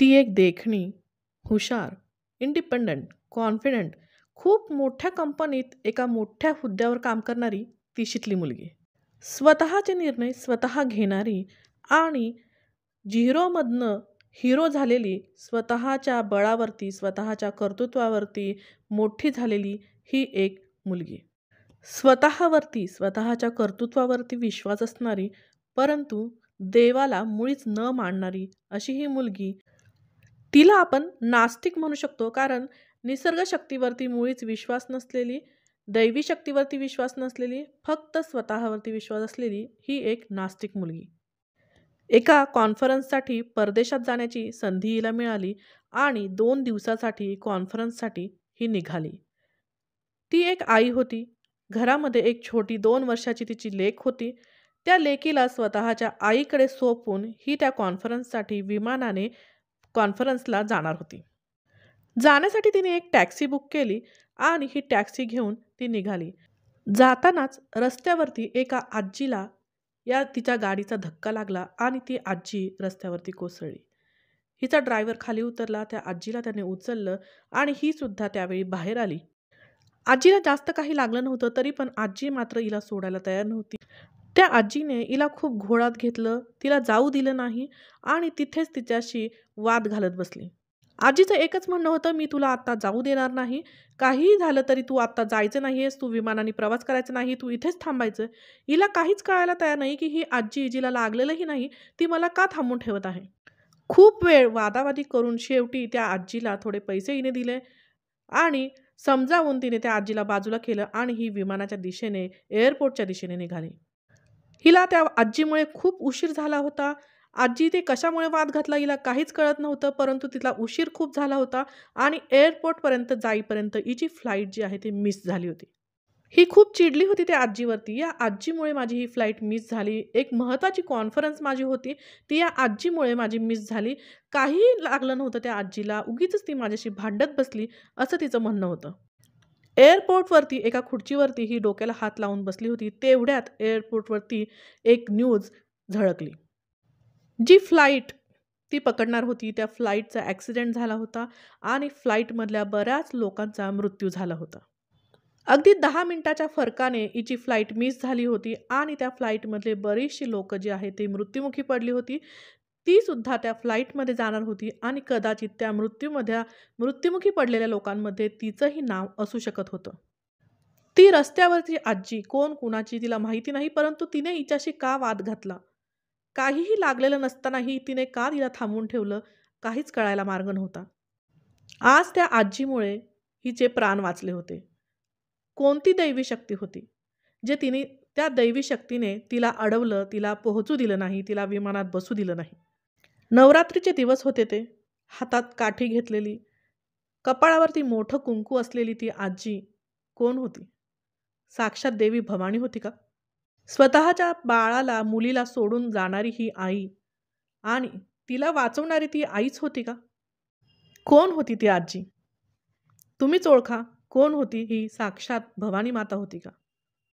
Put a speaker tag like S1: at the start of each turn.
S1: ती एक देखणी, हुशार, इंडिपेंडंट, कॉन्फिडंट, खूप मोठ्या कंपनीत एका मोठ्या हुद्द्यावर काम करणारी तिशीतली मुलगी. स्वतःचे निर्णय स्वतः घेणारी आणि झिरोमधनं हिरो झालेली, स्वतःच्या बळावरती, स्वतःच्या कर्तृत्वावरती मोठी झालेली ही एक मुलगी. स्वतःवरती, स्वतःच्या कर्तृत्वावरती विश्वास असणारी, परंतु देवाला मुळीच न मानणारी अशी ही मुलगी. तिला आपण नास्तिक म्हणू शकतो, कारण निसर्ग शक्तीवरती मुळीच विश्वास नसलेली, दैवी शक्तीवरती विश्वास नसलेली, फक्त स्वतःवरती विश्वास असलेली ही एक नास्तिक मुलगी. एका कॉन्फरन्ससाठी परदेशात जाण्याची संधी हिला मिळाली आणि 2 दिवसासाठी कॉन्फरन्ससाठी ही निघाली. ती एक आई होती. घरामध्ये एक छोटी 2 वर्षाची तिची लेक होती. त्या लेकीला स्वतःच्या आईकडे सोपवून ही त्या कॉन्फरन्ससाठी विमानाने कॉन्फरन्सला जाणार होती. जाण्यासाठी तिने एक टॅक्सी बुक केली आणि ही टॅक्सी घेऊन ती निघाली. जातानाच रस्त्यावरती एका आजीला या तिच्या गाडीचा धक्का लागला आणि ती आजी रस्त्यावरती कोसळली. हिचा ड्रायव्हर खाली उतरला. त्या आजीला त्याने उचललं आणि ही सुद्धा त्यावेळी बाहेर आली. आजीला जास्त काही लागलं नव्हतं, तरी पण आजी मात्र हिला सोडायला तयार नव्हती. त्या आजीने हिला खूप घोळात घेतलं, तिला जाऊ दिलं नाही आणि तिथेच तिच्याशी वाद घालत बसली. आजीचं एकच म्हणणं होतं, मी तुला आत्ता जाऊ देणार नाही. काहीही झालं तरी तू आत्ता जायचं नाहीयेस, तू विमानाने प्रवास करायचा नाही, तू इथेच थांबायचं. हिला काहीच कळायला तयार नाही की ही आजी, जिला लागलेलंही नाही, ती मला का थांबवून ठेवत आहे. खूप वेळ वादावादी करून शेवटी त्या आजीला थोडे पैसे हिने दिले आणि समजावून तिने त्या आजीला बाजूला केलं आणि ही विमानाच्या दिशेने, एअरपोर्टच्या दिशेने निघाली. हिला त्या आजीमुळे खूप उशीर झाला होता. आजी ते कशामुळे वाद घातला हिला काहीच कळत नव्हतं, परंतु तिला उशीर खूप झाला होता आणि एअरपोर्टपर्यंत जाईपर्यंत हिची फ्लाईट जी आहे ती मिस झाली होती. ही खूप चिडली होती त्या आजीवरती. या आजीमुळे माझी ही फ्लाईट मिस झाली. एक महत्त्वाची कॉन्फरन्स माझी होती, ती या आजीमुळे माझी मिस झाली. काहीही लागलं नव्हतं त्या आजीला, उगीचच ती माझ्याशी भांडत बसली, असं तिचं म्हणणं होतं. एअरपोर्टवरती एका खुर्चीवरती ही डोक्याला हात लावून बसली होती. तेवढ्यात एअरपोर्टवरती एक न्यूज झळकली. जी फ्लाईट ती पकडणार होती, त्या फ्लाईटचा ॲक्सिडेंट झाला होता आणि फ्लाईटमधल्या बऱ्याच लोकांचा मृत्यू झाला होता. अगदी 10 मिनिटाच्या फरकाने हिची फ्लाईट मिस झाली होती आणि त्या फ्लाईटमधले बरीचशी लोकं जी आहेत ती मृत्युमुखी पडली होती. ती सुद्धा त्या फ्लाईटमध्ये जाणार होती आणि कदाचित त्या मृत्युमुखी पडलेल्या लोकांमध्ये तिचंही नाव असू शकत होतं. ती रस्त्यावरची आजी कोण कुणाची तिला माहिती नाही, परंतु तिने हिच्याशी का वाद घातला? काहीही लागलेलं नसतानाही तिने का तिला थांबवून ठेवलं? काहीच कळायला मार्ग नव्हता. आज त्या आजीमुळे हिचे प्राण वाचले होते. कोणती दैवी शक्ती होती, जे तिने त्या दैवी शक्तीने तिला अडवलं, तिला पोहोचू दिलं नाही, तिला विमानात बसू दिलं नाही. नवरात्रीचे दिवस होते ते. हातात काठी घेतलेली, कपाळावरती मोठं कुंकू असलेली ती आजी कोण होती? साक्षात देवी भवानी होती का? स्वतःच्या बाळाला, मुलीला सोडून जाणारी ही आई आणि तिला वाचवणारी ती आईच होती का? कोण होती ती आजी? तुम्हीच ओळखा, कोण होती ही साक्षात भवानी माता होती का?